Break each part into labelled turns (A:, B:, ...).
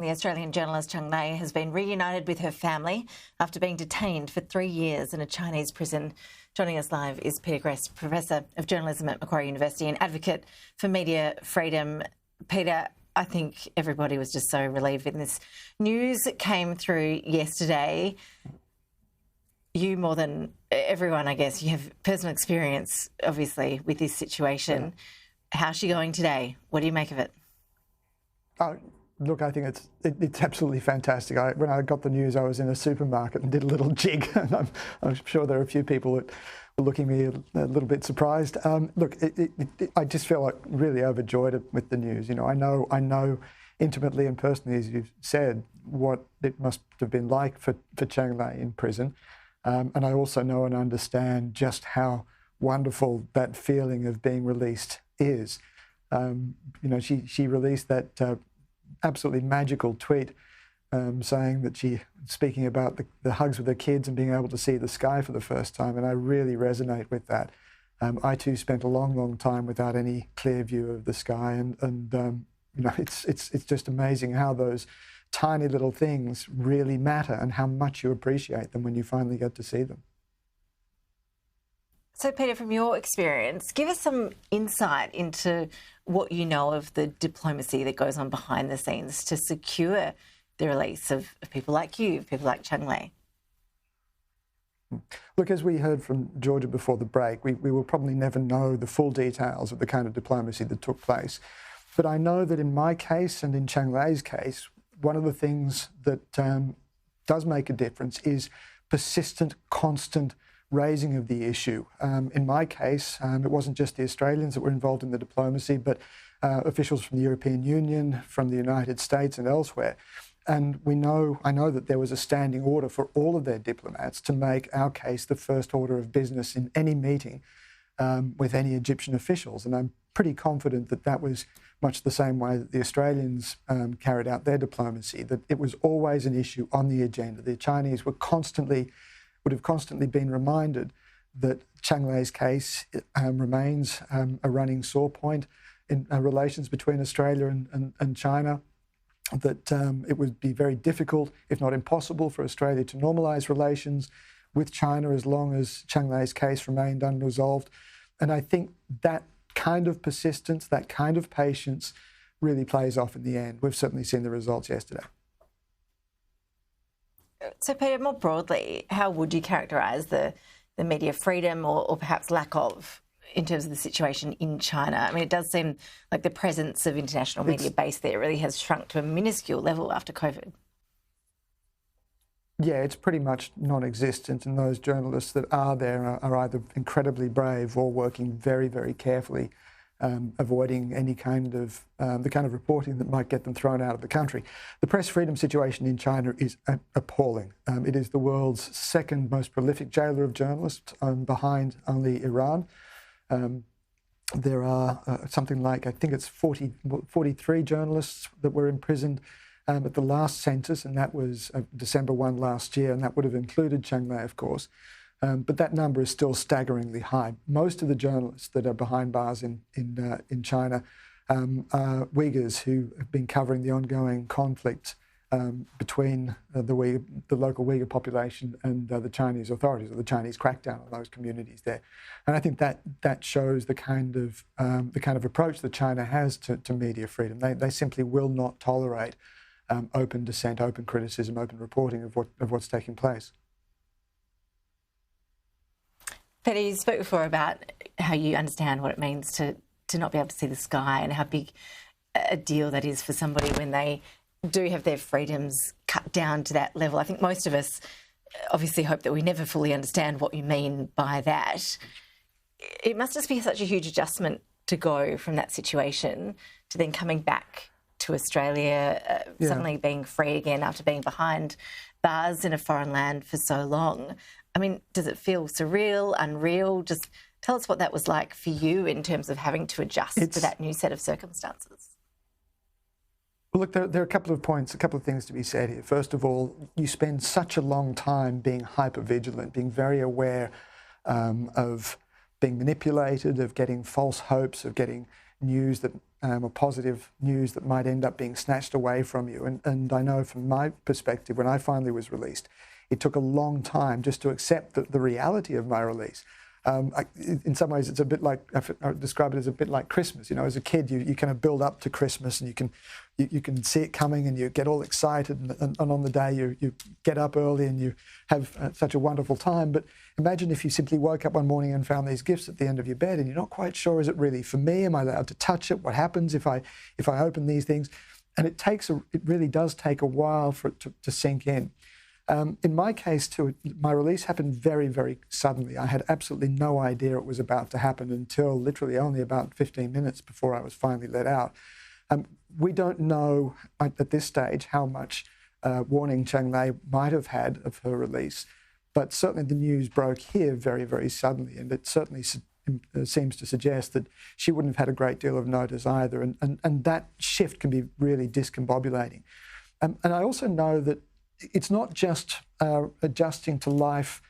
A: The Australian journalist Cheng Lei has been reunited with her family after being detained for 3 years in a Chinese prison. Joining us live is Peter Greste, Professor of Journalism at Macquarie University and advocate for media freedom. Peter, I think everybody was just so relieved when this news came through yesterday. You, more than everyone, I guess, you have personal experience, obviously, with this situation. Yeah. How's she going today? What do you make of it?
B: Look, I think it's absolutely fantastic. When I got the news, I was in a supermarket and did a little jig, and I'm sure there are a few people that were looking at me a little bit surprised. Look, I just feel like really overjoyed with the news. You know, I know intimately and personally, as you've said, what it must have been like for Cheng Lei in prison, and I also know and understand just how wonderful that feeling of being released is. You know, she released that absolutely magical tweet saying that speaking about the hugs with her kids and being able to see the sky for the first time, and I really resonate with that. I too spent a long time without any clear view of the sky, and you know, it's just amazing how those tiny little things really matter and how much you appreciate them when you finally get to see them.
A: So, Peter, from your experience, give us some insight into what you know of the diplomacy that goes on behind the scenes to secure the release of people like you, people like Cheng Lei.
B: Look, as we heard from Georgia before the break, we will probably never know the full details of the kind of diplomacy that took place. But I know that in my case and in Cheng Lei's case, one of the things that does make a difference is persistent, constant raising of the issue. In my case, it wasn't just the Australians that were involved in the diplomacy, but officials from the European Union, from the United States and elsewhere. And I know that there was a standing order for all of their diplomats to make our case the first order of business in any meeting with any Egyptian officials. And I'm pretty confident that that was much the same way that the Australians carried out their diplomacy, that it was always an issue on the agenda. The Chinese would have constantly been reminded that Cheng Lei's case remains a running sore point in relations between Australia and China, that it would be very difficult, if not impossible, for Australia to normalise relations with China as long as Cheng Lei's case remained unresolved. And I think that kind of persistence, that kind of patience really plays off in the end. We've certainly seen the results yesterday.
A: So, Peter, more broadly, how would you characterise the media freedom or perhaps lack of in terms of the situation in China? I mean, it does seem like the presence of international media base there really has shrunk to a minuscule level after COVID. Yeah,
B: it's pretty much non-existent, and those journalists that are there are either incredibly brave or working very, very carefully, avoiding any kind of the kind of reporting that might get them thrown out of the country. The press freedom situation in China is appalling. It is the world's second most prolific jailer of journalists, behind only Iran. There are something like, I think it's 43 journalists that were imprisoned at the last census, and that was December 1 last year, and that would have included Cheng Lei, of course. But that number is still staggeringly high. Most of the journalists that are behind bars in China are Uyghurs who have been covering the ongoing conflict between the local Uyghur population and the Chinese authorities, or the Chinese crackdown on those communities there. And I think that shows the kind of approach that China has to media freedom. They simply will not tolerate open dissent, open criticism, open reporting of what's taking place.
A: Peter, you spoke before about how you understand what it means to not be able to see the sky and how big a deal that is for somebody when they do have their freedoms cut down to that level. I think most of us obviously hope that we never fully understand what you mean by that. It must just be such a huge adjustment to go from that situation to then coming back to Australia, suddenly being free again after being behind bars in a foreign land for so long. I mean, does it feel surreal, unreal? Just tell us what that was like for you in terms of having to adjust to that new set of circumstances.
B: Well, look, there are a couple of things to be said here. First of all, you spend such a long time being hyper-vigilant, being very aware of being manipulated, of getting false hopes, of getting news that, or positive news that might end up being snatched away from you. And I know from my perspective, when I finally was released, it took a long time just to accept the reality of my release. In some ways, it's a bit like, I would describe it as a bit like Christmas. You know, as a kid, you kind of build up to Christmas, and you can see it coming, and you get all excited, and on the day you get up early and you have such a wonderful time. But imagine if you simply woke up one morning and found these gifts at the end of your bed, and you're not quite sure, is it really for me? Am I allowed to touch it? What happens if I open these things? And it really does take a while for it to sink in. In my case, too, my release happened very, very suddenly. I had absolutely no idea it was about to happen until literally only about 15 minutes before I was finally let out. We don't know at this stage how much warning Cheng Lei might have had of her release, but certainly the news broke here very, very suddenly, and it certainly seems to suggest that she wouldn't have had a great deal of notice either, and that shift can be really discombobulating. And I also know that it's not just adjusting to life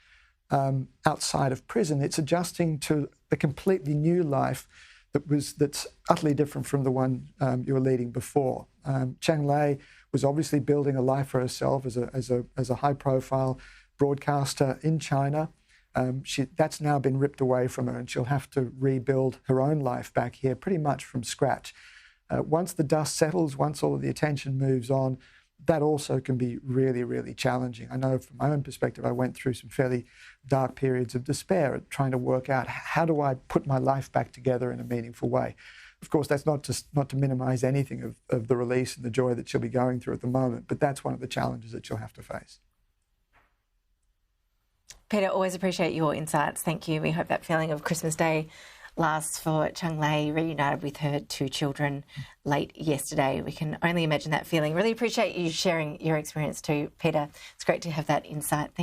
B: outside of prison, it's adjusting to a completely new life that's utterly different from the one you were leading before. Cheng Lei was obviously building a life for herself as a high-profile broadcaster in China. That's now been ripped away from her, and she'll have to rebuild her own life back here pretty much from scratch. Once the dust settles, once all of the attention moves on, that also can be really, really challenging. I know from my own perspective, I went through some fairly dark periods of despair at trying to work out, how do I put my life back together in a meaningful way? Of course, that's not to minimise anything of the release and the joy that she'll be going through at the moment, but that's one of the challenges that she'll have to face.
A: Peter, always appreciate your insights. Thank you. We hope that feeling of Christmas Day lasts for Cheng Lei, reunited with her 2 children late yesterday. We can only imagine that feeling. Really appreciate you sharing your experience too, Peter. It's great to have that insight.